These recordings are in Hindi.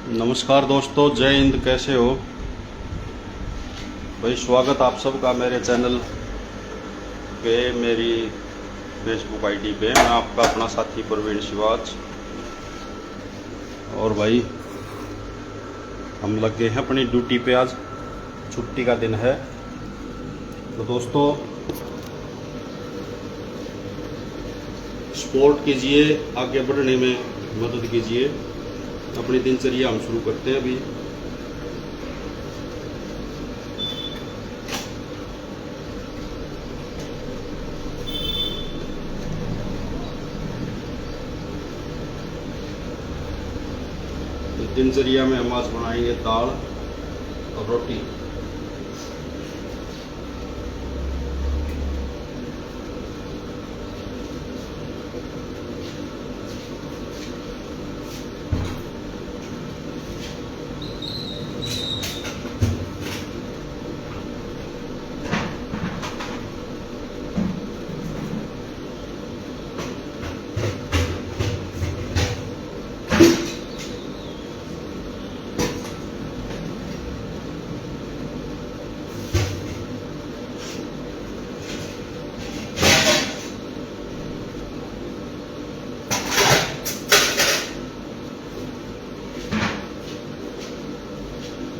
नमस्कार दोस्तों, जय हिंद। कैसे हो भाई? स्वागत आप सबका मेरे चैनल पे, मेरी फेसबुक आईडी पे। मैं आपका अपना साथी प्रवीण शिवाज। और भाई हम लग गए हैं अपनी ड्यूटी पे। आज छुट्टी का दिन है। तो दोस्तों सपोर्ट कीजिए, आगे बढ़ने में मदद कीजिए। अपनी दिनचर्या हम शुरू करते हैं अभी। दिनचर्या में हम आज बनाएंगे दाल और रोटी।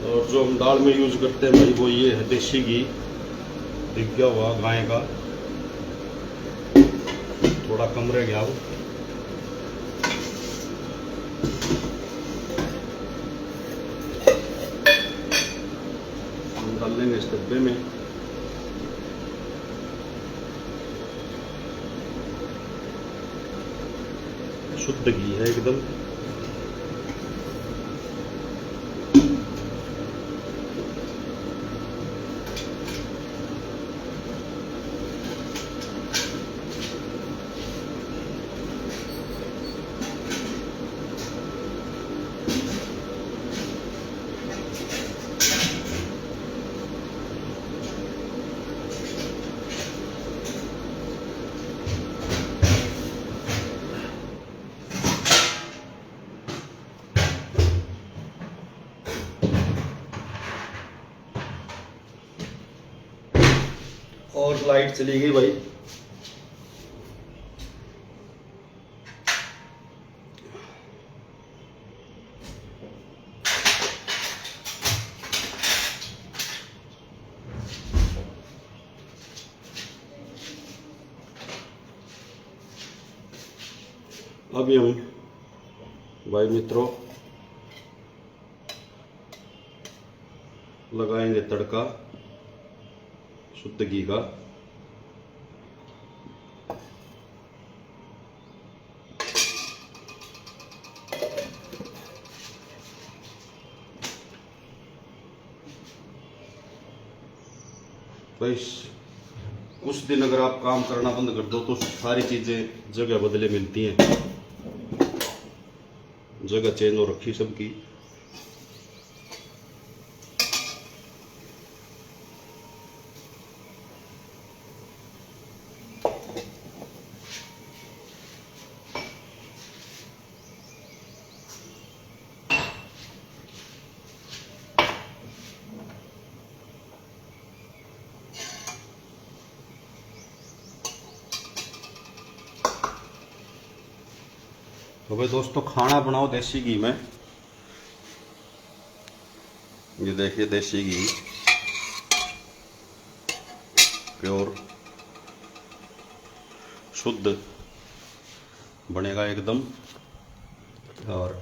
और जो हम दाल में यूज करते हैं भाई, वो ये है देसी घी, दिख गया हुआ गाय का। थोड़ा कम रह गया वो। हम डाल लेंगे इस डब्बे में। शुद्ध घी है एकदम। और लाइट चली गई भाई। अभी हम भाई मित्रों लगाएंगे तड़का शुद्ध घी का। भाई कुछ दिन अगर आप काम करना बंद कर दो तो सारी चीजें जगह बदले मिलती हैं। जगह चेंज हो रखी सबकी। तो भाई दोस्तों, खाना बनाओ देसी घी में। ये देखिए देसी घी, प्योर शुद्ध बनेगा एकदम। और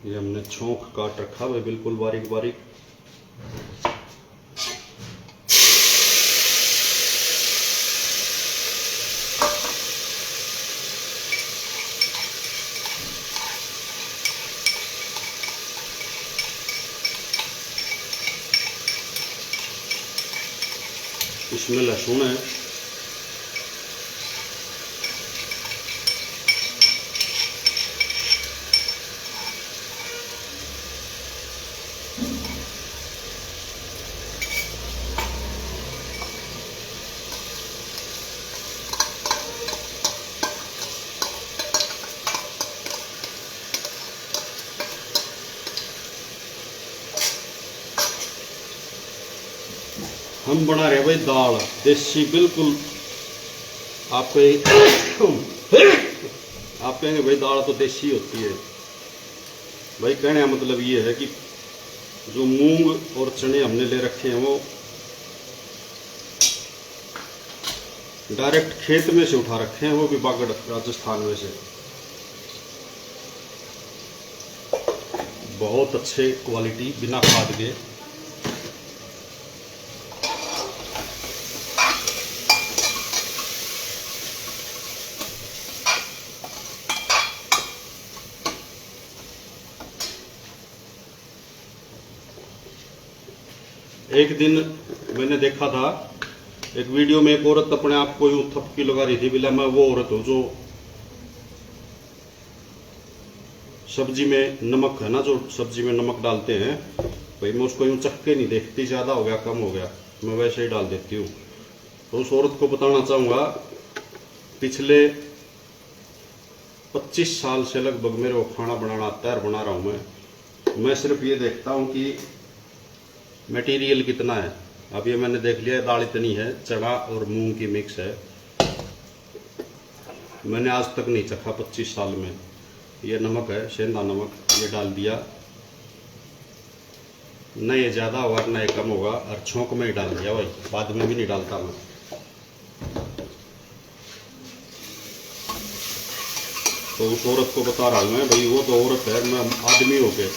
ये हमने छोंक काट रखा है बिल्कुल बारीक बारीक। इसमें लहसुन है, हम बना रहे भाई दाल देसी बिल्कुल। आप कहेंगे भाई दाल तो देसी होती है भाई, कहने का मतलब ये है कि जो मूंग और चने हमने ले रखे हैं वो डायरेक्ट खेत में से उठा रखे हैं, वो भी बागड़ राजस्थान में से। बहुत अच्छे क्वालिटी बिना खाद के। एक दिन मैंने देखा था एक वीडियो में, एक औरत अपने आप को यूं थपकी लगा रही थी, बिला मैं वो औरत हूं जो सब्जी में नमक है ना, जो सब्जी में नमक डालते हैं भाई, मैं उसको यूं चख के नहीं देखती ज्यादा हो गया कम हो गया, मैं वैसे ही डाल देती हूँ। तो उस औरत को बताना चाहूंगा, पिछले 25 साल से लगभग मेरे को खाना बनाना आता है और बना रहा हूं मैं सिर्फ ये देखता हूं कि मटेरियल कितना है। अब ये मैंने देख लिया दाल इतनी है, चना और मूंग की मिक्स है। मैंने आज तक नहीं चखा 25 साल में। ये नमक है, सेंधा नमक, ये डाल दिया, न ये ज़्यादा होगा न ये कम होगा, और छोंक में ही डाल दिया भाई, बाद में भी नहीं डालता मैं। तो उस औरत को बता रहा हूँ मैं भाई, वो तो औरत है, मैं आदमी हो के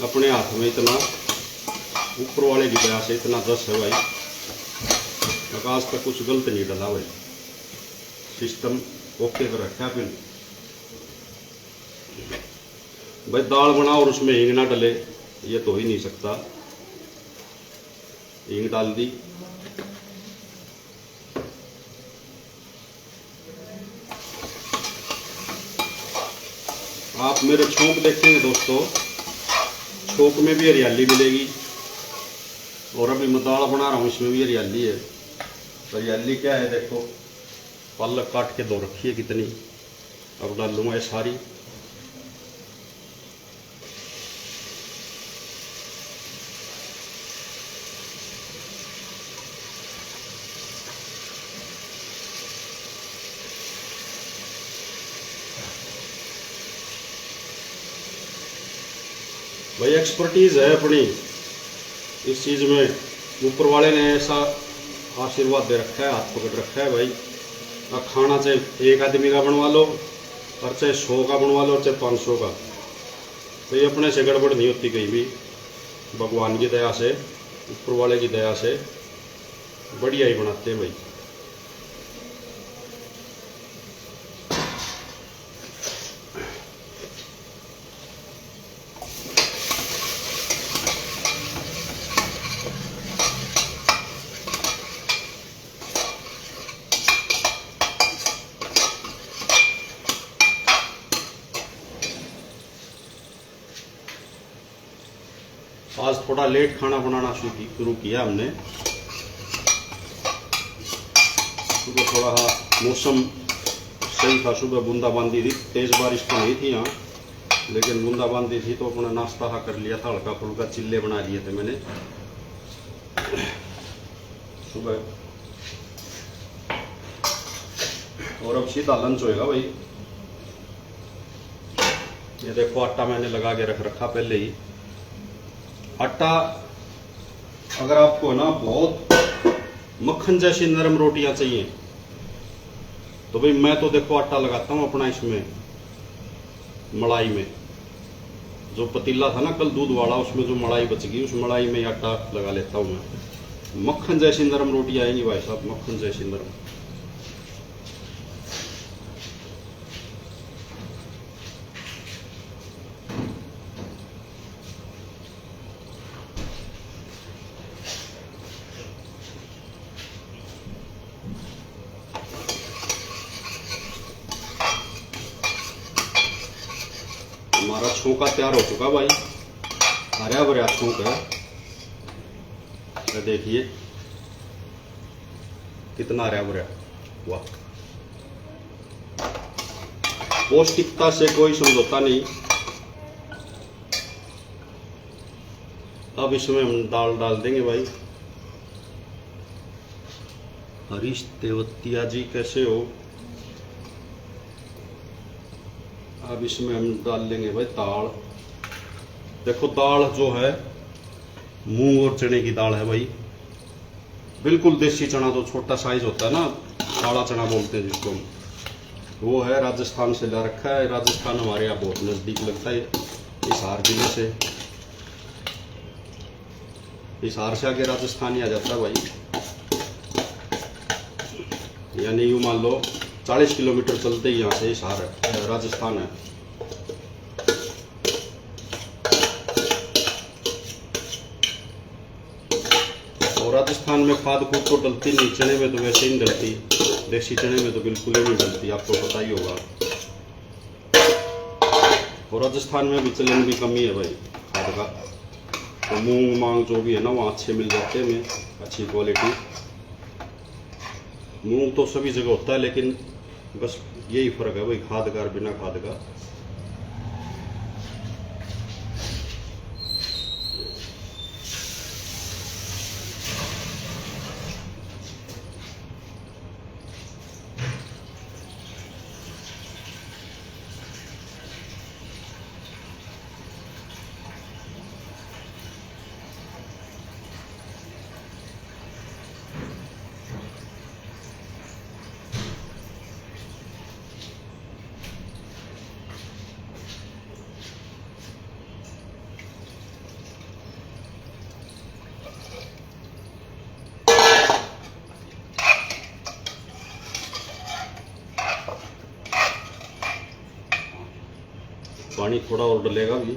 अपने हाथ में इतना ऊपर वाले की दया से इतना जस है भाई, आज तक कुछ गलत नहीं डाला भाई, सिस्टम ओके कर रखा है। फिर भाई दाल बना और उसमें हींग ना डले, ये तो ही नहीं सकता। हींग डाल दी, आप मेरे छोंक देखेंगे दोस्तों, छोंक में भी हरियाली मिलेगी, और अभी मैं दाल बना रहा हूँ इसमें भी हरियाली है। हरियाली क्या है देखो, पालक काट के धो रखी है कितनी, अब डाल लूँगा ये सारी। भाई एक्सपर्टीज है अपनी इस चीज़ में, ऊपर वाले ने ऐसा आशीर्वाद दे रखा है, हाथ पकड़ रखा है भाई। अब खाना चाहे एक आदमी का बनवा लो, और चाहे 100 का बनवा लो, और चाहे 500 का, तो ये अपने से गड़बड़ नहीं होती कहीं भी। भगवान की दया से, ऊपर वाले की दया से बढ़िया ही बनाते हैं भाई। आज थोड़ा लेट खाना बनाना शुरू किया हमने। सुबह थोड़ा मौसम सही था, सुबह बूंदाबांदी थी, तेज बारिश तो नहीं थी यहाँ, लेकिन बूंदाबांदी थी, तो अपना नाश्ता कर लिया था, हल्का फुल्का चिल्ले बना लिए थे मैंने सुबह। और अब सीधा लंच होएगा भाई। ये देखो आटा मैंने लगा के रख रखा पहले ही। आटा अगर आपको ना बहुत मक्खन जैसी नरम रोटियां चाहिए तो भाई मैं तो देखो आटा लगाता हूँ अपना इसमें मलाई में। जो पतीला था ना कल दूध वाला, उसमें जो मलाई बच गई, उस मलाई में आटा लगा लेता हूँ मैं। मक्खन जैसी नरम रोटी आएंगी भाई साहब, मक्खन जैसी नरम। हमारा छोंका तैयार हो चुका भाई, हरा भरा छोंक है। देखिए कितना हरा भरा, वाह। पौष्टिकता से कोई समझौता नहीं। अब इसमें हम दाल डाल देंगे भाई, हरीश तेवतिया जी कैसे हो। अब इसमें हम डाल लेंगे भाई दाल। देखो दाल जो है मूंग और चने की दाल है भाई, बिल्कुल देसी चना, जो छोटा साइज होता है ना, काला चना बोलते हैं जिसको, वो है। राजस्थान से ला रखा है। राजस्थान हमारे यहाँ बहुत नज़दीक लगता है, हिसार जिले से। हिसार से आगे राजस्थान ही आ जाता है भाई, यानी यूँ मान लो 40 किलोमीटर चलते ही यहाँ से हिसार है, राजस्थान है। और राजस्थान में खाद खूद तो डलती नहीं, चने में तो वैसे ही नहीं डलती, देसी चने में तो बिल्कुल ही नहीं डलती, आपको पता ही होगा। और राजस्थान में भी चलन भी कमी है भाई खाद का, तो मूंग मांग जो भी है ना वहाँ अच्छे मिल जाते हैं हमें, अच्छी क्वालिटी। मूंग तो सभी जगह होता है, लेकिन बस यही फर्क है भाई, खाद का और बिना खाद का। पानी थोड़ा और डलेगा भी।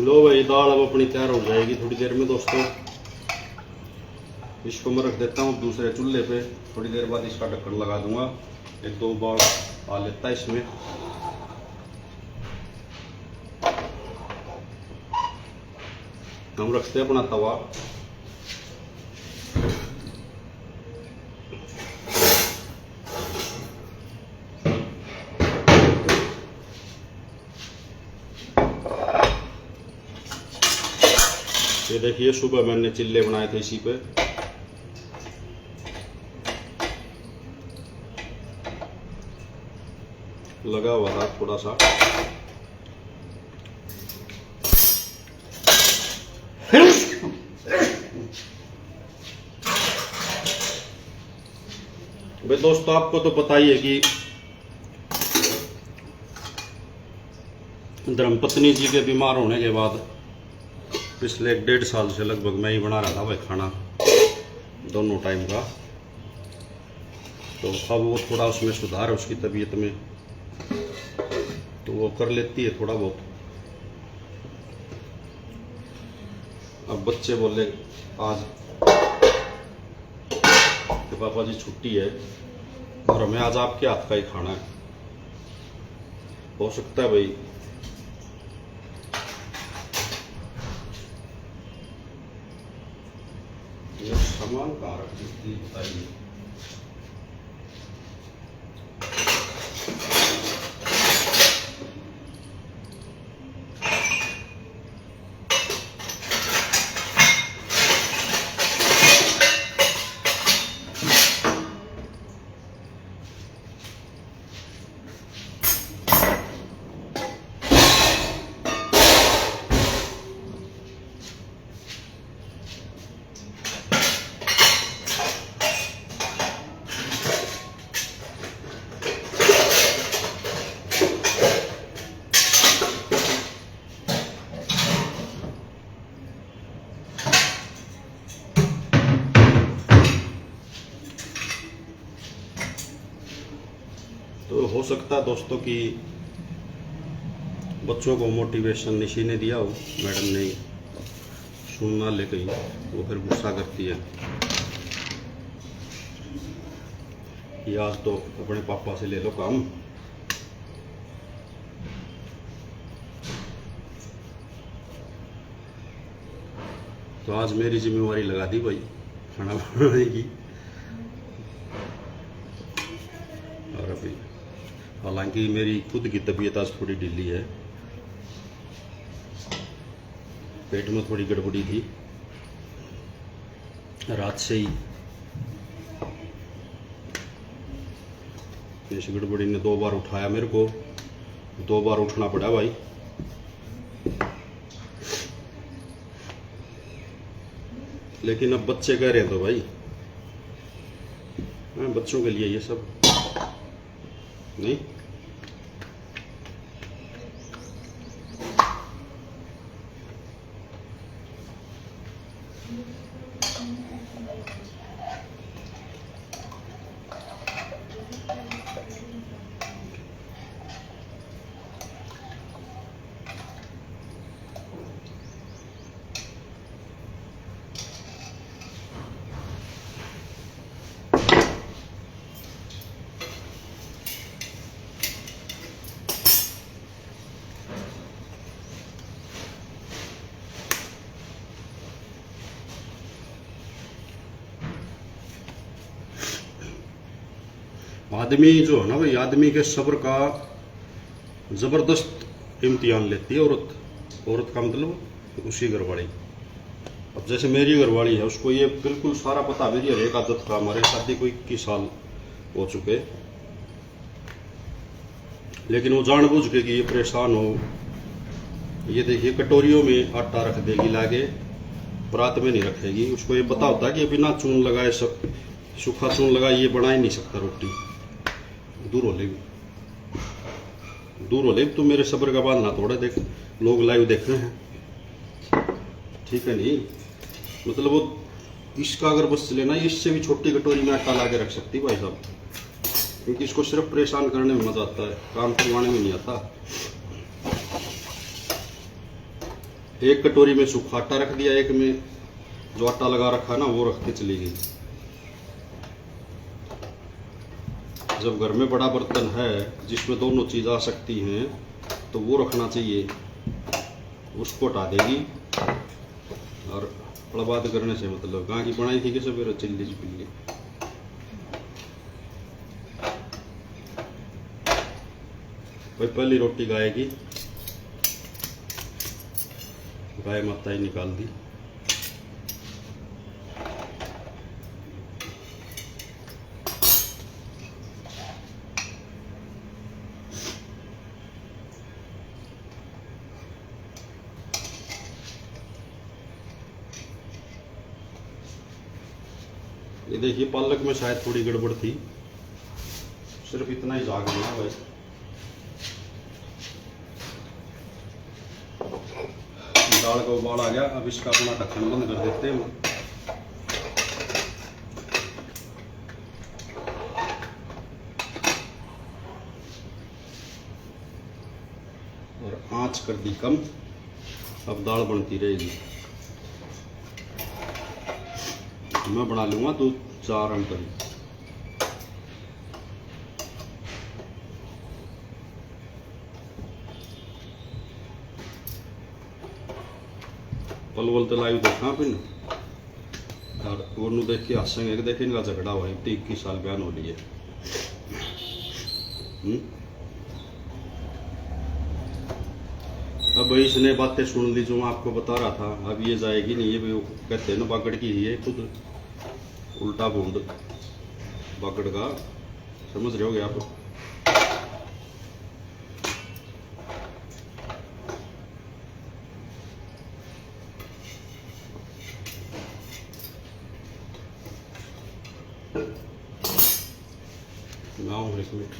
लो भाई दाल अब अपनी तैयार हो जाएगी थोड़ी देर में दोस्तों। इसको मैं रख देता हूँ दूसरे चूल्हे पे, थोड़ी देर बाद इसका ढक्कन लगा दूंगा, 1-2 बार आ लेता है इसमें। हम रखते हैं अपना तवा। ये देखिए सुबह मैंने चिल्ले बनाए थे इसी पे। लगा हुआ था थोड़ा सा। भाई दोस्तों आपको तो पता ही है कि धर्मपत्नी जी के बीमार होने के बाद पिछले 1.5 साल से लगभग मैं ही बना रहा था भाई खाना दोनों टाइम का। तो अब वो थोड़ा उसमें सुधार है उसकी तबीयत में, तो वो कर लेती है थोड़ा बहुत। अब बच्चे बोले आज कि पापा जी छुट्टी है और हमें आज आपके हाथ का ही खाना है। हो सकता है भाई ये सामान कहाँ रखी थी बताइए। हो सकता है दोस्तों कि बच्चों को मोटिवेशन निशी ने दिया हो, मैडम ने सुनना ले कहीं वो फिर गुस्सा करती है कि आज तो अपने पापा से ले लो काम। तो आज मेरी जिम्मेवारी लगा दी भाई खाना बनाने की। और अभी हालांकि मेरी खुद की तबीयत आज थोड़ी ढीली है, पेट में थोड़ी गड़बड़ी थी रात से ही। इस गड़बड़ी ने 2 बार उठाया मेरे को, 2 बार उठना पड़ा भाई। लेकिन अब बच्चे कह रहे हैं तो भाई बच्चों के लिए ये सब नहीं। आदमी जो है ना भाई, आदमी के सब्र का जबरदस्त इम्तिहान लेती है औरत। औरत का मतलब उसी घरवाली। अब जैसे मेरी घरवाली है, उसको ये बिल्कुल सारा पता, मेरी हर एक आदत का। हमारे शादी को 21 साल हो चुके, लेकिन वो जानबूझ के कि ये परेशान हो। ये देखिए कटोरियों में आटा रख देगी लाके, परात में नहीं रखेगी। उसको ये पता होता है कि बिना चून लगाए, सब सूखा चून लगाए ये बना ही नहीं सकता रोटी। दूर हो ले तो मेरे सब्र का बाल ना तोड़े। देख लोग लाइव देख रहे हैं, ठीक है नहीं। मतलब वो इसका अगर बस लेना, इससे भी छोटी कटोरी में आटा ला के रख सकती भाई साहब, क्योंकि इसको सिर्फ परेशान करने में मजा आता है, काम करवाने में नहीं आता। एक कटोरी में सूखा आटा रख दिया, एक में जो आटा लगा रखा ना वो रख के चली गई। जब घर में बड़ा बर्तन है जिसमें दोनों चीज आ सकती हैं तो वो रखना चाहिए, उसको हटा देगी। और बर्बाद करने से मतलब गां की बनाई थी कि सवेरे चिल्ली चिल्ली। भाई पहली रोटी गाय की, गाय माता ही निकाल दी। ये देखिए पालक में शायद थोड़ी गड़बड़ थी, सिर्फ इतना ही झाग लिया भाई। दाल का उबाल आ गया, अब इसका अपना ढक्कन बंद कर देते हैं। और आंच कर दी कम, अब दाल बनती रहेगी। मैं बना लूंगा 2-4 अंकल। पलवल तो लाइव देखा फिर और वो देख के हंसेंगे कि देखे इनका झगड़ा हुआ है, 21 साल बयान हो लिए। अब इसने बातें सुन ली जो मैं आपको बता रहा था। अब ये जाएगी नहीं, ये भी कहते हैं ना बागड़ की ही है, खुद उल्टा बूंद बागड़ का, समझ रहे होगे आप। मैं आऊँ 1 मिनट।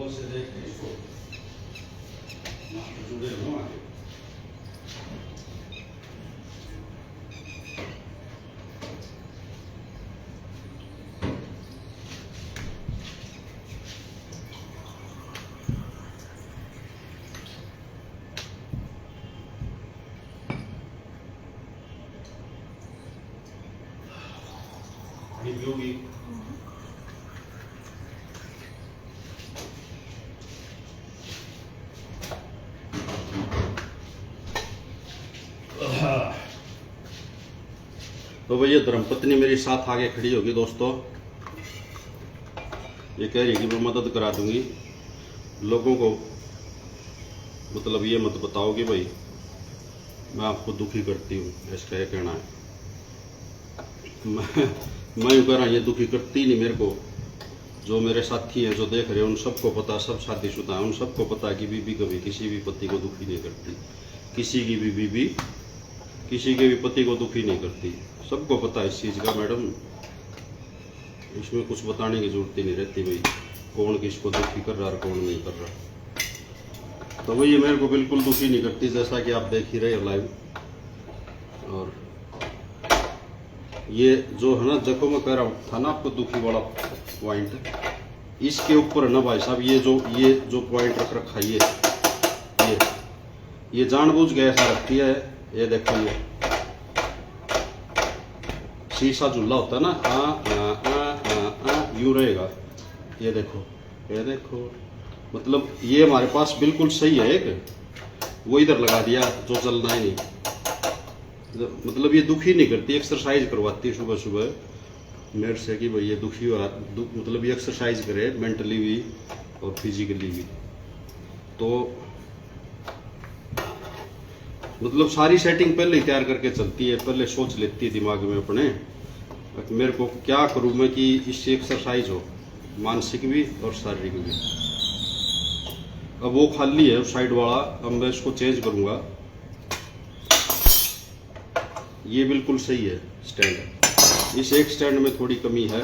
एंगल से देख के इसको जुड़े रहो आगे। योगी तो भैया धर्मपत्नी मेरी साथ आगे खड़ी होगी दोस्तों। ये कह रही है कि मैं मदद करा दूंगी लोगों को, मतलब ये मत बताओ कि भाई मैं आपको दुखी करती हूँ, इसका ये कहना है। मैं यूँ कह रहा ये दुखी करती नहीं मेरे को। जो मेरे साथी हैं जो देख रहे हैं उन सबको पता, सब शादीशुदा हैं, उन सबको पता है कि बीबी कभी किसी भी पति को दुखी नहीं करती, किसी की भी बीबी किसी के भी पति को दुखी नहीं करती, सबको पता है इस चीज़ का मैडम। इसमें कुछ बताने की जरूरत ही नहीं रहती भाई कौन किसको दुखी कर रहा है और कौन नहीं कर रहा। तो वही मेरे को बिल्कुल दुखी नहीं करती, जैसा कि आप देख ही रहे हो लाइव। और ये जो है ना, देखो मैं कह रहा हूँ था ना आपको दुखी वाला पॉइंट, इसके ऊपर है ना भाई साहब ये जो पॉइंट रख रखा है ये जानबूझ के ऐसा रखती है। ये देखो ये शीशा झूला होता है ना, यूं रहेगा। ये देखो मतलब ये हमारे पास बिल्कुल सही है। एक वो इधर लगा दिया जो चलना ही नहीं, मतलब ये दुखी नहीं करती, एक्सरसाइज करवाती है सुबह सुबह मेरे से कि भाई ये दुखी हो रहा, मतलब ये एक्सरसाइज करे मेंटली भी और फिजिकली भी। तो मतलब सारी सेटिंग पहले ही तैयार करके चलती है, पहले सोच लेती है दिमाग में अपने मेरे को क्या करूं मैं कि इससे एक्सरसाइज हो, मानसिक भी और शारीरिक भी। अब वो खाली है उस साइड वाला, अब मैं इसको चेंज करूंगा। ये बिल्कुल सही है स्टैंड, इस एक स्टैंड में थोड़ी कमी है।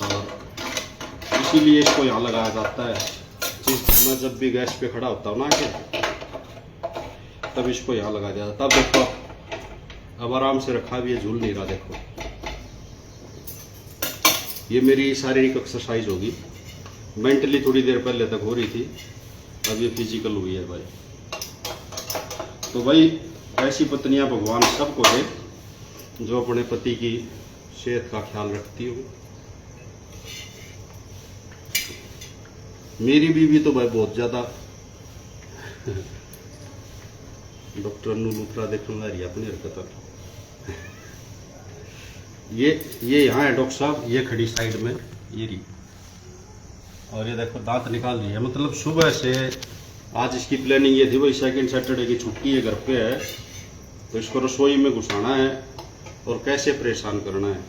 और इसीलिए इसको यहाँ लगाया जाता है। मैं जब भी गैस पे खड़ा होता हूँ ना कि तब इसको यहाँ लगा दिया जाता। तब देखो अब आराम से रखा भी है, झूल नहीं रहा। देखो ये मेरी शारीरिक एक्सरसाइज होगी, मेंटली थोड़ी देर पहले तक हो रही थी, अब ये फिजिकल हुई है भाई। तो भाई ऐसी पत्नियां भगवान सबको दे जो अपने पति की सेहत का ख्याल रखती हो। मेरी बीवी तो भाई बहुत ज्यादा डॉक्टर अनु लूथरा देखने रही है अपनी हरकत। ये यहाँ है डॉक्टर साहब, ये खड़ी साइड में ये रही, और ये देखो दांत निकाल रही है। मतलब सुबह से आज इसकी प्लानिंग ये थी भाई सेकंड सैटरडे की छुट्टी है, घर पे है, तो इसको रसोई में घुसाना है और कैसे परेशान करना है।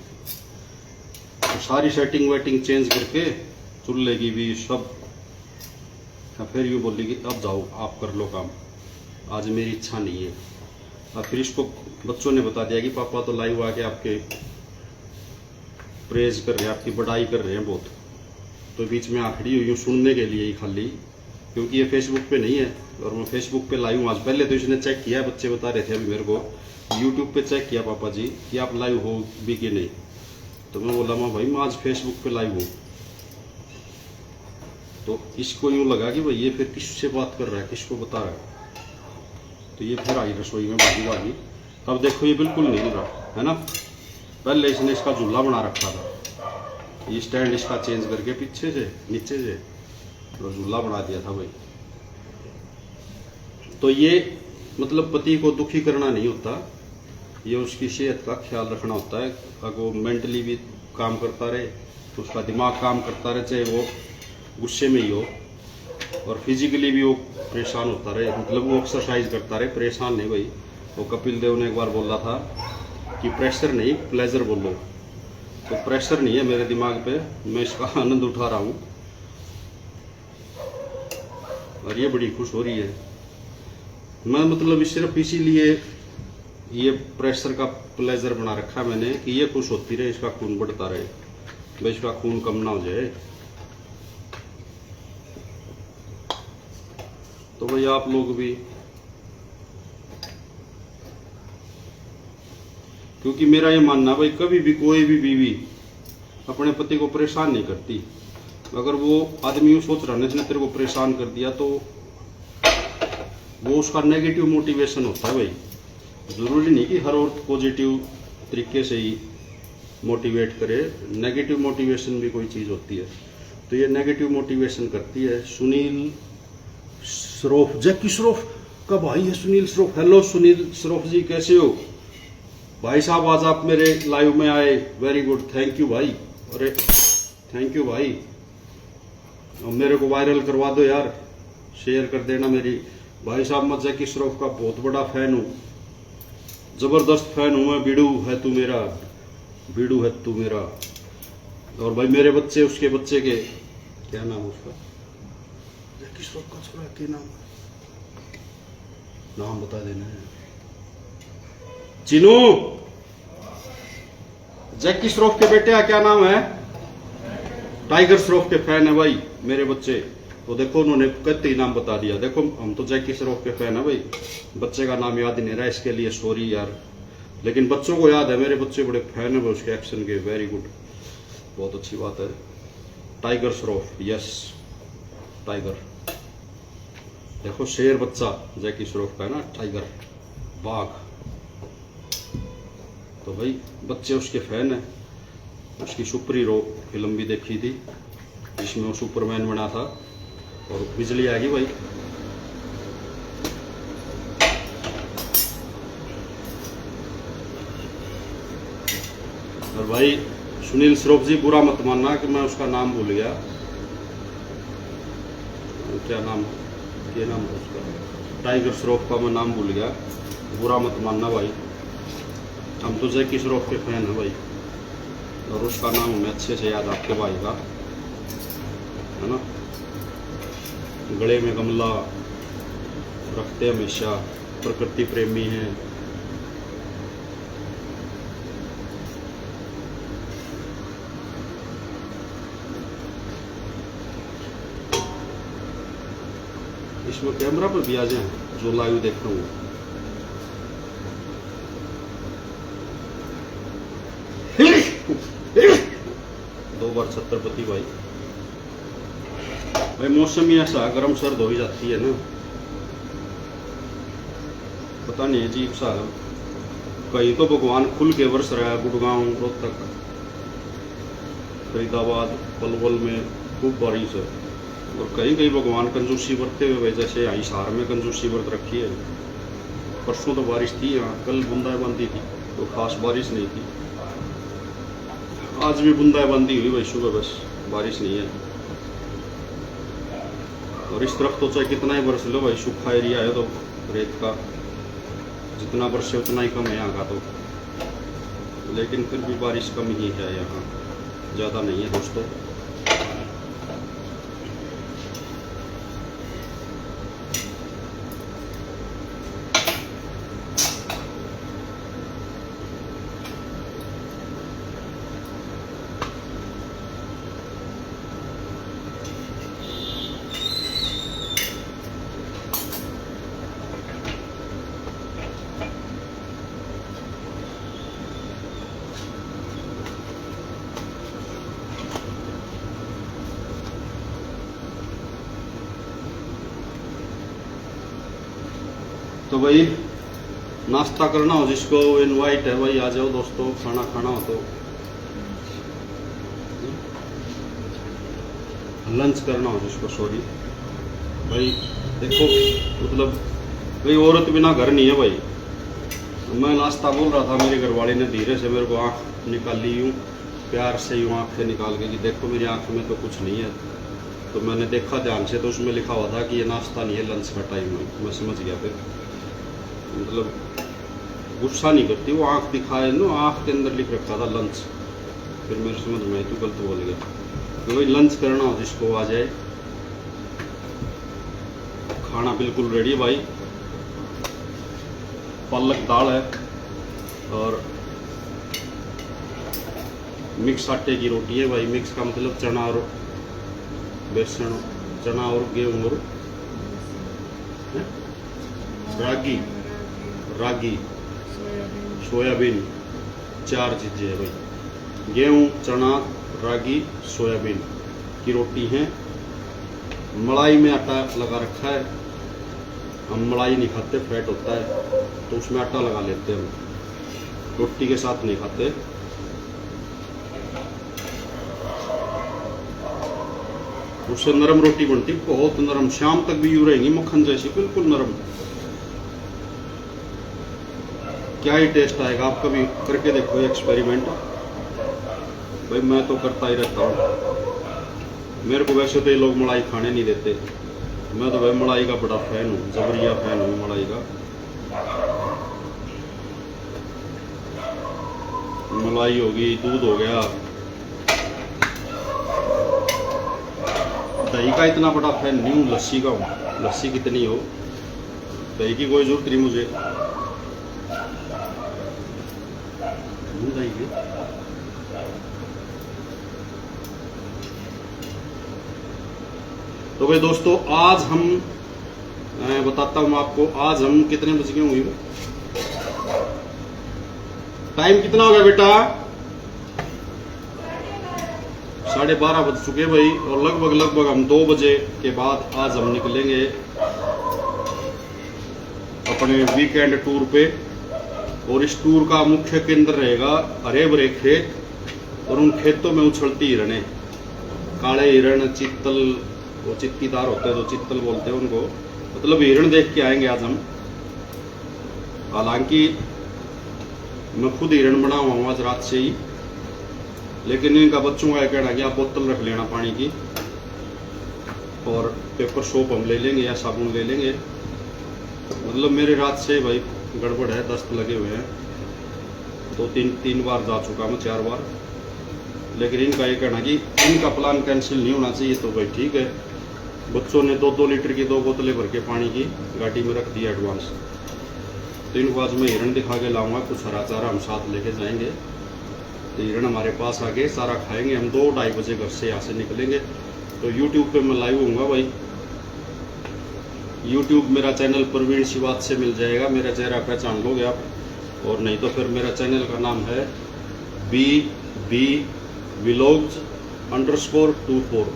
तो सारी सेटिंग वेटिंग चेंज करके चूल्हे की भी सब, फिर यूँ बोली कि अब जाओ आप कर लो काम, आज मेरी इच्छा नहीं है। और फिर इसको बच्चों ने बता दिया कि पापा तो लाइव आके आपके प्रेज कर रहे हैं, आपकी बड़ाई कर रहे हैं बहुत। तो बीच में आखिरी हुई सुनने के लिए ही खाली, क्योंकि ये फेसबुक पे नहीं है और मैं फेसबुक पे लाइव हूँ। आज पहले तो इसने चेक किया, बच्चे बता रहे थे अभी मेरे को, यूट्यूब पे चेक किया पापा जी कि आप लाइव हो भी कि नहीं। तो मैं बोला माँ भाई मैं आज फेसबुक पे लाइव हूँ। तो इसको यूँ लगा कि भाई ये फिर किससे बात कर रहा है, किसको बता रहा है। तो ये फिर आई रसोई में भागी। अब देखो ये बिल्कुल नहीं रहा है ना, पहले इसने इसका झूला बना रखा था, ये स्टैंड इसका चेंज करके पीछे से नीचे से तो झूला बना दिया था भाई। तो ये मतलब पति को दुखी करना नहीं होता, ये उसकी सेहत का ख्याल रखना होता है। अगर वो मेंटली भी काम करता रहे तो उसका दिमाग काम करता रहे, चाहे वो गुस्से में ही हो, और फिजिकली भी वो परेशान होता रहे, मतलब वो एक्सरसाइज करता रहे, परेशान नहीं भाई। वो कपिल देव ने एक बार बोला था कि प्रेशर नहीं प्लेजर बोलो, तो प्रेशर नहीं है मेरे दिमाग पे, मैं इसका आनंद उठा रहा हूँ और ये बड़ी खुश हो रही है। मैं मतलब सिर्फ इसीलिए ये प्रेशर का प्लेजर बना रखा है मैंने कि ये खुश होती रहे, इसका खून बढ़ता रहे। भाई इसका खून कम ना हो जाए। तो भाई आप लोग भी, क्योंकि मेरा ये मानना भाई कभी भी कोई भी बीवी अपने पति को परेशान नहीं करती। अगर वो आदमी यूं सोच रहा है जिसने तेरे को परेशान कर दिया तो वो उसका नेगेटिव मोटिवेशन होता है भाई। जरूरी नहीं कि हर औरत पॉजिटिव तरीके से ही मोटिवेट करे, नेगेटिव मोटिवेशन भी कोई चीज होती है। तो ये नेगेटिव मोटिवेशन करती है। सुनील श्रॉफ, जैकी श्रॉफ का भाई है सुनील श्रॉफ। हेलो सुनील श्रॉफ जी, कैसे हो भाई साहब? आज आप मेरे लाइव में आए, वेरी गुड, थैंक यू भाई। अरे थैंक यू भाई, मेरे को वायरल करवा दो यार, शेयर कर देना मेरी। भाई साहब मैं जैकी श्रॉफ का बहुत बड़ा फैन हूँ, जबरदस्त फैन हूँ मैं। बीड़ू है तू मेरा, बीड़ू है तू मेरा। और भाई मेरे बच्चे, उसके बच्चे के क्या नाम उसका, जैकी श्रॉफ का छोरा क्या नाम बता देना है। चिनू, जैकी श्रॉफ के बेटे का क्या नाम है? टाइगर श्रॉफ के फैन है भाई मेरे बच्चे। तो देखो उन्होंने कत्ते ही नाम बता दिया। देखो हम तो जैकी श्रॉफ के फैन है भाई, बच्चे का नाम याद ही नहीं रहा, इसके लिए सॉरी यार। लेकिन बच्चों को याद है, मेरे बच्चे बड़े फैन है उसके एक्शन के। वेरी गुड, बहुत अच्छी बात है। Tiger Shroff, yes tiger. देखो शेर बच्चा जैकी श्रॉफ का है ना, टाइगर बाघ। तो भाई बच्चे उसके फैन है। उसकी सुपर हीरो फिल्म भी देखी थी जिसमें वो सुपरमैन बना था। और बिजली आ गई भाई। और भाई सुनील श्रॉफ जी, बुरा मत मानना कि मैं उसका नाम भूल गया। क्या नाम है उसका? टाइगर श्रॉफ का मैं नाम भूल गया, बुरा मत मानना भाई। हम तो जैकी श्रॉफ के फैन हैं भाई, और उसका नाम हमें अच्छे से याद, आपके भाई का है ना। गले में गमला रखते हमेशा, प्रकृति प्रेमी हैं। इसमें कैमरा पर भी आ जाए जो लाइव देख रहा हूँ। 2 बार छत्रपति भाई। भाई मौसम ही ऐसा गर्म सर्द हो ही जाती है ना, पता नहीं अजीब सा। कहीं तो भगवान खुल के बरस रहा है, गुड़गांव, रोहतक, फरीदाबाद, पलवल में खूब बारिश है। और कहीं कहीं भगवान कंजूसी बरतते हुए, जैसे यहाँ हिसार में कंजूसी बरत रखी है। परसों तो बारिश थी यहाँ, कल बूंदाबांदी थी, तो खास बारिश नहीं थी। आज भी बूंदाबांदी हुई भाई सुबह, बस बारिश नहीं है। और इस तरफ तो चाहे कितना ही बरस लो भाई, सूखा एरिया है, तो रेत का जितना बरसे उतना ही कम है यहाँ का तो। लेकिन फिर भी बारिश कम ही है यहाँ, ज़्यादा नहीं है दोस्तों। तो भाई नाश्ता करना हो जिसको इनवाइट है भाई, आ जाओ दोस्तों। खाना खाना हो तो, लंच करना हो जिसको, सॉरी भाई। देखो मतलब भाई औरत बिना घर नहीं है भाई। मैं नाश्ता बोल रहा था, मेरी घरवाली ने धीरे से मेरे को आँख निकाली, यूँ प्यार से यूँ आँख से निकाल के कि देखो मेरी आँख में तो कुछ नहीं है। तो मैंने देखा ध्यान से, तो उसमें लिखा हुआ था कि ये नाश्ता नहीं है, लंच का टाइम है। मैं समझ गया फिर, मतलब गुस्सा नहीं करती वो, आँख दिखाए ना, आँख के अंदर लिख रखा था लंच। फिर मेरे समझ में तू गलत बोल गया। तो भाई लंच करना हो जिसको आ जाए। खाना बिल्कुल रेडी है भाई, पालक दाल है और मिक्स आटे की रोटी है भाई। मिक्स का मतलब चना और बेसन, चना और गेहूं और रागी, रागी सोयाबीन, 4 चीज़ें है भाई। गेहूं, चना, रागी, सोयाबीन की रोटी है। मलाई में आटा लगा रखा है। हम मलाई नहीं खाते, फैट होता है, तो उसमें आटा लगा लेते हैं हम, रोटी के साथ नहीं खाते। उससे नरम रोटी बनती, बहुत नरम, शाम तक भी यूं रहेंगी मक्खन जैसी, बिल्कुल नरम। क्या ही टेस्ट आएगा, आप कभी करके देखो एक्सपेरिमेंट भाई। मैं तो करता ही रहता हूँ। मेरे को वैसे तो ये लोग मलाई खाने नहीं देते, मैं तो भाई मलाई का बड़ा फैन हूँ, जबरिया फैन हूँ मलाई का। मलाई होगी, दूध हो गया, दही का इतना बड़ा फैन नहीं हूँ, लस्सी का हूँ। लस्सी कितनी हो, दही की कोई जरूरत नहीं मुझे। दही की तो भाई दोस्तों, आज हम, मैं बताता हूँ आपको, आज हम कितने बज गए हुए, टाइम कितना हो गया बेटा? 12:30 बज चुके भाई। और लगभग हम 2 बजे के बाद आज हम निकलेंगे अपने वीकेंड टूर पे। और इस टूर का मुख्य केंद्र रहेगा हरे भरे खेत, और उन खेतों में उछलती हिरणे, काले हिरण, चित्तल, वो चित्तीदार होते हैं तो चित्तल बोलते हैं उनको, मतलब हिरण देख के आएंगे आज हम। हालांकि मैं खुद हिरण बना हुआ हूँ आज रात से ही, लेकिन इनका बच्चों का कहना कि आप बोतल रख लेना पानी की, और पेपर सोप हम ले लेंगे या साबुन ले लेंगे। मतलब मेरे रात से भाई गड़बड़ है, दस्त लगे हुए हैं, तो तीन बार जा चुका मैं, 4 बार। लेकिन इनका ये कहना कि इनका प्लान कैंसिल नहीं होना चाहिए, तो भाई ठीक है। बच्चों ने 2-2 लीटर की 2 बोतलें भर के पानी की गाड़ी में रख दी एडवांस। तो इनको आज मैं हिरण दिखा के लाऊंगा, कुछ हरा चारा हम साथ लेके जाएंगे। तो हिरण हमारे पास आ गए, सारा खाएंगे हम। 2-2:30 बजे घर से यहाँ से निकलेंगे। तो यूट्यूब पे मैं लाइव हूँगा भाई। यूट्यूब मेरा चैनल प्रवीण शिवात से मिल जाएगा, मेरा चेहरा पहचान लोगे आप। और नहीं तो फिर मेरा चैनल का नाम है BB Vlogs _24,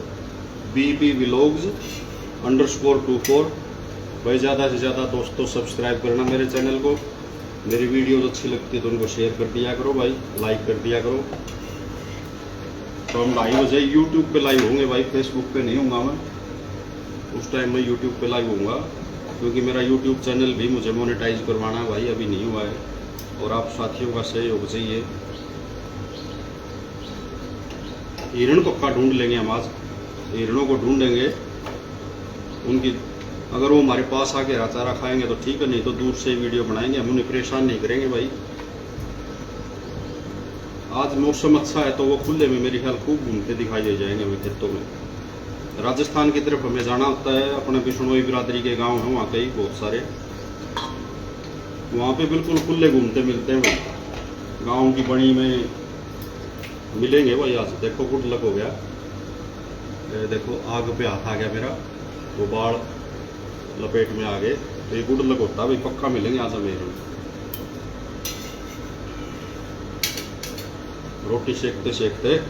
BB Vlogs _24। भाई ज़्यादा से ज़्यादा दोस्तों सब्सक्राइब करना मेरे चैनल को। मेरी वीडियोस अच्छी लगती है तो उनको शेयर कर दिया करो भाई, लाइक कर दिया करो। तो हम 2:30 बजे यूट्यूब पे लाइव होंगे भाई, फेसबुक पे नहीं होऊंगा मैं। उस टाइम मैं यूट्यूब पे लाइव होऊंगा, क्योंकि मेरा यूट्यूब चैनल भी मुझे मोनेटाइज करवाना है भाई, अभी नहीं हुआ है, और आप साथियों का सहयोग चाहिए। हिरण पक्का ढूंढ लेंगे हम आज, हिरणों को ढूंढेंगे। उनकी अगर वो हमारे पास आके हरा चारा खाएंगे तो ठीक है, नहीं तो दूर से वीडियो बनाएंगे, हम उन्हें परेशान नहीं करेंगे भाई। आज मौसम अच्छा है तो वो खुले में मेरी ख्याल खूब घूमते दिखाई दे जाएंगे हमें खेतों में। राजस्थान की तरफ हमें जाना होता है, अपने बिश्नोई बिरादरी के गांव हैं वहाँ के ही बहुत सारे, वहाँ पे बिल्कुल खुले घूमते मिलते हैं भाई। गांव की बड़ी में मिलेंगे भाई आज। देखो गुड लक हो गया, देखो आग पे हाथ आ गया मेरा, वो बाढ़ लपेट में आ गए, तो ये गुड लक होता है भाई, पक्का मिलेंगे आज हमें। रोटी सेकते सेकते,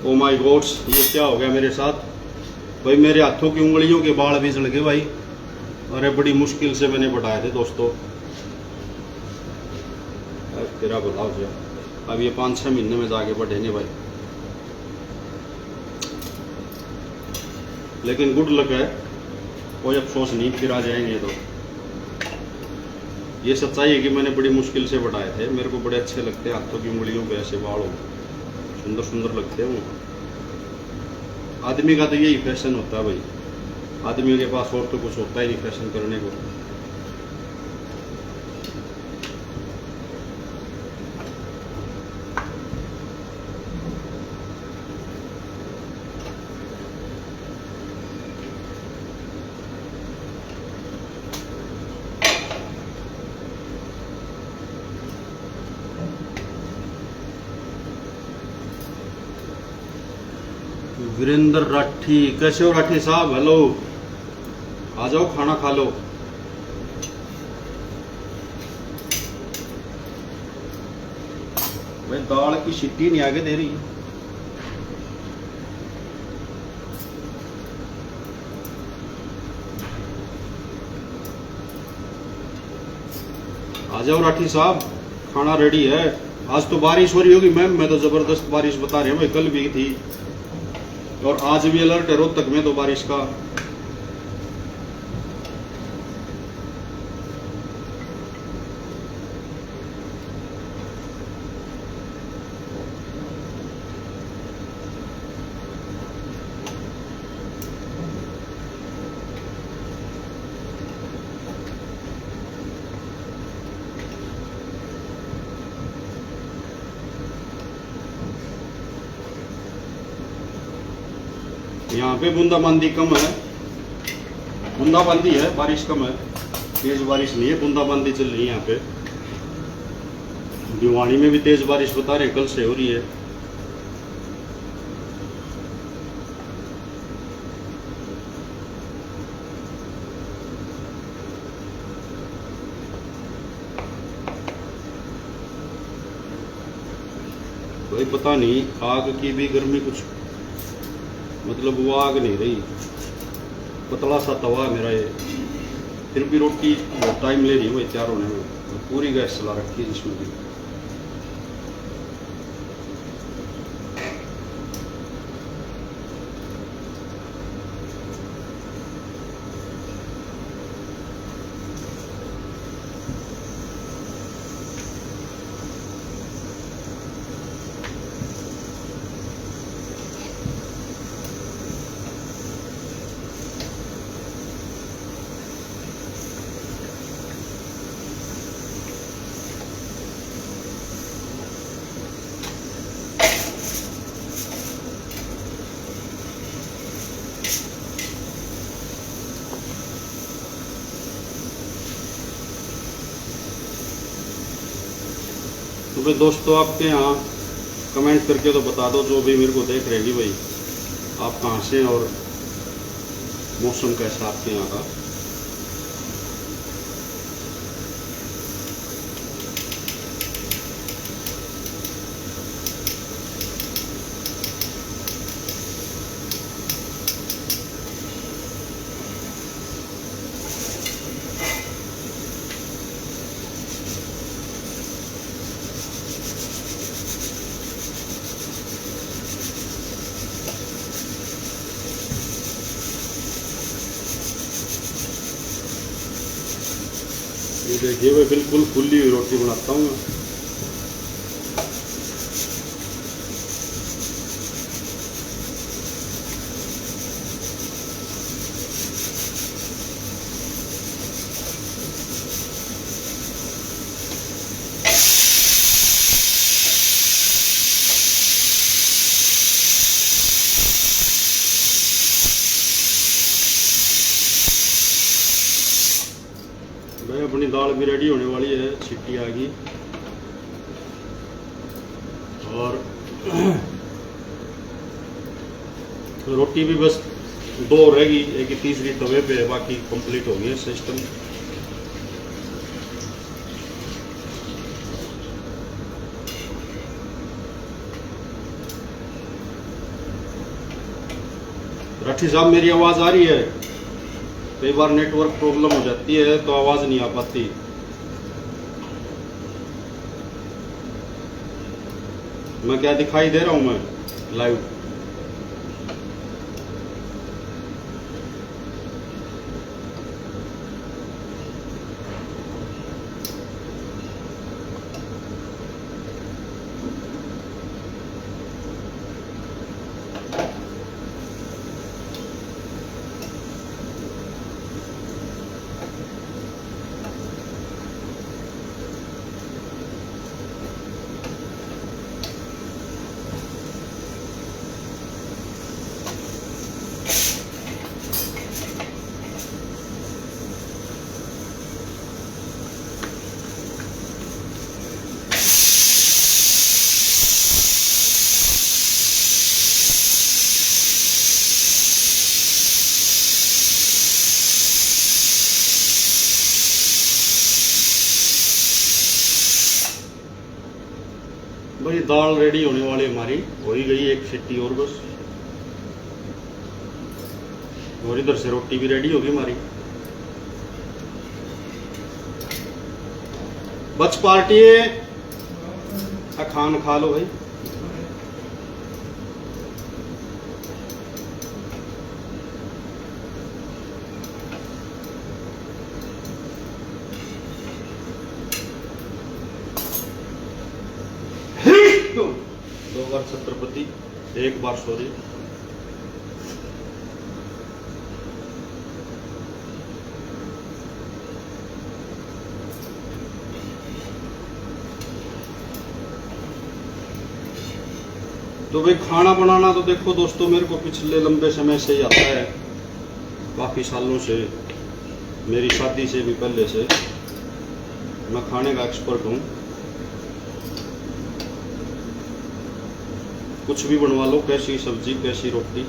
ओ माय गॉड्स, ये क्या हो गया मेरे साथ भाई? मेरे हाथों की उंगलियों के बाल भी जल गए भाई। अरे बड़ी मुश्किल से मैंने बढ़ाए थे दोस्तों, तेरा भला हो गया। अब ये 5-6 महीने में जाके बढ़े नहीं भाई, लेकिन गुड लक है, कोई अफसोस नहीं, फिर आ जाएंगे। तो ये सच्चाई है कि मैंने बड़ी मुश्किल से बढ़ाए थे। मेरे को बड़े अच्छे लगते हैं हाथों की उंगलियों पे ऐसे बाल हो, सुंदर सुंदर लगते हैं वो। आदमी का तो यही फैशन होता है भाई, आदमी के पास और तो कुछ होता ही नहीं फैशन करने को। वीरेंद्र राठी, कैसे हो राठी साहब? हेलो, आ जाओ खाना खा लो। भाई दाल की सीटी नहीं आगे दे रही। आ जाओ राठी साहब, खाना रेडी है। आज तो बारिश हो रही होगी मैम, मैं तो जबरदस्त बारिश बता रही हूँ भाई, कल भी थी और आज भी अलर्ट है रोहतक में तो बारिश का। यहाँ पे बूंदाबांदी कम है, बूंदाबांदी है, बारिश कम है, तेज बारिश नहीं है, बूंदाबांदी चल रही है यहाँ पे। भिवानी में भी तेज बारिश बता रहे, कल से हो रही है। भाई पता नहीं आग की भी गर्मी कुछ, मतलब वो आग नहीं रही, पतला सा तवा है मेरा ये, फिर भी रोटी बहुत टाइम ले रही है भाई तैयार होने में। पूरी गैस चला रखी है जिसमें भी। तो भाई दोस्तों, आपके यहाँ कमेंट करके तो बता दो, जो भी मेरे को देख रहे हैं भाई, आप कहाँ से हैं और मौसम कैसा आपके यहाँ का। ये देखिए भाई, बिल्कुल फुल्ली हुई रोटी बनाता हूँ मैं। भाई अपनी दाल भी रेडी होने वाली है, सीटी आ गई और रोटी भी बस 2 रहेगी, एक ही तीसरी तवे पे है, बाकी कंप्लीट हो गया सिस्टम। राठी साहब, मेरी आवाज आ रही है? कई बार नेटवर्क प्रॉब्लम हो जाती है तो आवाज नहीं आ पाती। मैं क्या दिखाई दे रहा हूं मैं लाइव? भाई दाल रेडी होने वाली हमारी, हो ही गई एक सीटी और बस, और इधर से रोटी भी रेडी होगी हमारी। बच पार्टी खान खा लो भाई। दो बार छत्रपति, एक बार सॉरी। तो भाई खाना बनाना तो देखो दोस्तों मेरे को पिछले लंबे समय से ही आता है, काफ़ी सालों से, मेरी शादी से भी पहले से मैं खाने का एक्सपर्ट हूँ। कुछ भी बनवा लो, कैसी सब्जी कैसी रोटी।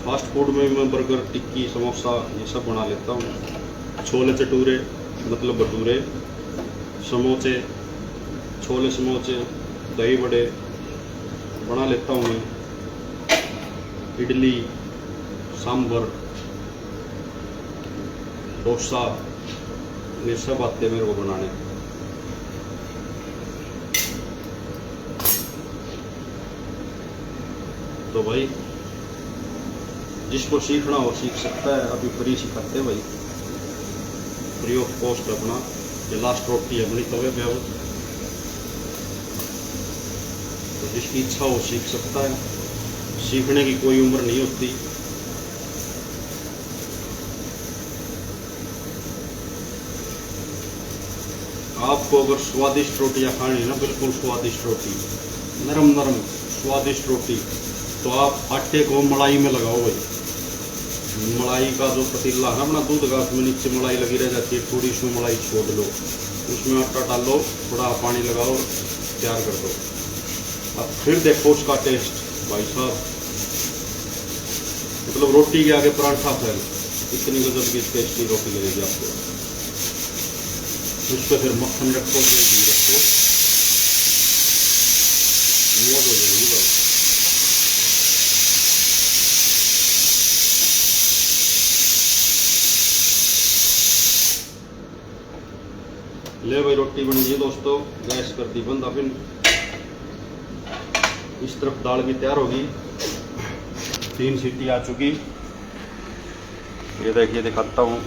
फास्ट फूड में मैं बर्गर, टिक्की, समोसा ये सब बना लेता हूँ। छोले चटूरे मतलब भटूरे, समोसे, छोले समोसे, दही बड़े बना लेता हूँ मैं। इडली, सांभर, डोसा, ये सब आते हैं मेरे को बनाने। तो भाई जिसको सीखना हो सीख सकता है, अभी फ्री सिखाते हैं भाई, फ्री ऑफ कॉस्ट। अपना ये लास्ट रोटी है अपनी तवे पे, अब तो जिसकी इच्छा हो सीख सकता है, सीखने की कोई उम्र नहीं होती। आपको अगर स्वादिष्ट रोटियां खानी है ना, बिल्कुल स्वादिष्ट रोटी, नरम नरम स्वादिष्ट रोटी, तो आप आटे को मलाई में लगाओ भाई। मलाई का जो पतीला है ना अपना दूध का, उसमें नीचे मलाई लगी रह जाती है, थोड़ी सी मलाई छोड़ लो, उसमें आटा डालो, थोड़ा पानी लगाओ, तैयार कर दो। अब फिर देखो उसका टेस्ट भाई साहब, मतलब रोटी के आगे पराठा फैल, इतनी गजब की टेस्टी रोटी लगेगी आपको। उस पर फिर मक्खन रखो, फिर घी रखो, मौज हो जाएगी भाई। ले भाई रोटी बन गई दोस्तों, गैस कर दी बंद। अब इस तरफ दाल भी तैयार होगी, 3 सीटी आ चुकी। ये देखिए दिखाता हूँ,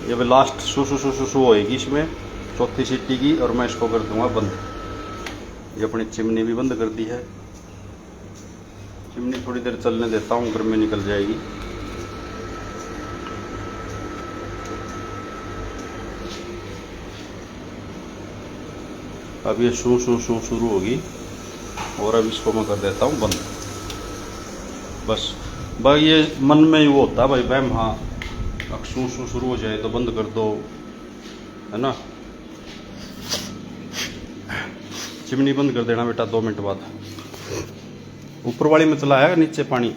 ये भी लास्ट सुसु होएगी इसमें, चौथी सीटी की, और मैं इसको कर दूंगा बंद। ये अपनी चिमनी भी बंद कर दी है, चिमनी थोड़ी देर चलने देता हूँ, गर्मी निकल जाएगी। अब ये शू शुरू होगी, और अब इसको मैं कर देता हूँ बंद। बस भाई ये मन में ही वो होता है भाई वहम, हाँ अब शू शुरू हो जाए तो बंद कर दो, है ना। चिमनी बंद कर देना बेटा 2 मिनट बाद। ऊपर वाली में चला है, नीचे पानी,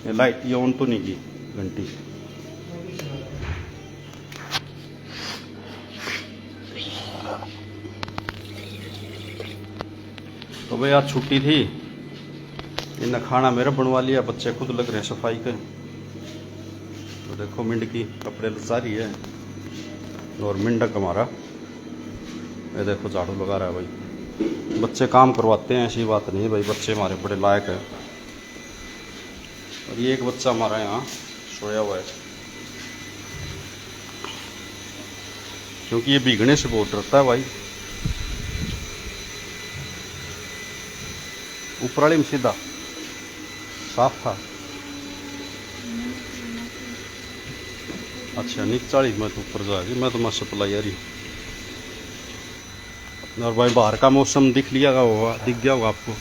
ये लाइट ये ऑन तो नहीं की घंटी। तो भाई आज छुट्टी थी, इन्हें खाना मेरा बनवा लिया, बच्चे खुद लग रहे हैं सफाई के। तो देखो मिंडकी कपड़े लचा रही है, और मिंडक हमारा ये देखो झाड़ू लगा रहा है भाई। बच्चे काम करवाते हैं, ऐसी बात नहीं है भाई, बच्चे हमारे बड़े लायक हैं। और ये एक बच्चा हमारा यहाँ सोया हुआ है, क्योंकि ये भीगने से बहुत डरता है भाई। ऊपर वाली में सीधा साफ था, अच्छा नीचे वाली मैं तो ऊपर जाएगी, मैं तो मस्त सप्लाई आ रही। और भाई बाहर का मौसम दिख लिया होगा, दिख गया होगा आपको,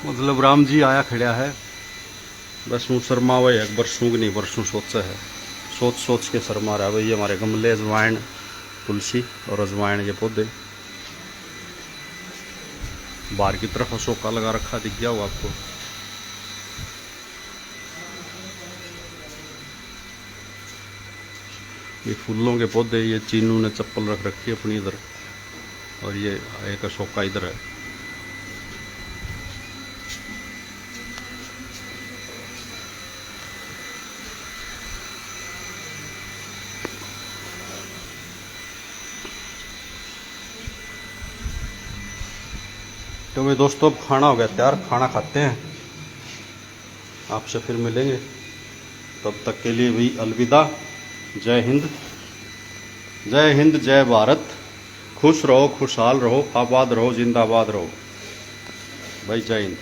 मतलब राम जी आया खड़ा है, बस मुँह शर्मा हुआ है, बरसों की नहीं बरसों सोचा है, सोच के शर्मा रहा है भाई। ये हमारे गमले अजवाइन, तुलसी और अजवाइन ये पौधे, बाहर की तरफ अशोका लगा रखा, दिख गया होगा आपको। ये फूलों के पौधे, ये चीनू ने चप्पल रख रखी है अपनी इधर, और ये एक अशोका इधर है। तो भाई दोस्तों, अब खाना हो गया तैयार, खाना खाते हैं, आपसे फिर मिलेंगे। तब तक के लिए भी अलविदा। जय हिंद, जय हिंद, जय भारत। खुश रहो, खुशहाल रहो, आबाद रहो, जिंदाबाद रहो भाई। जय हिंद।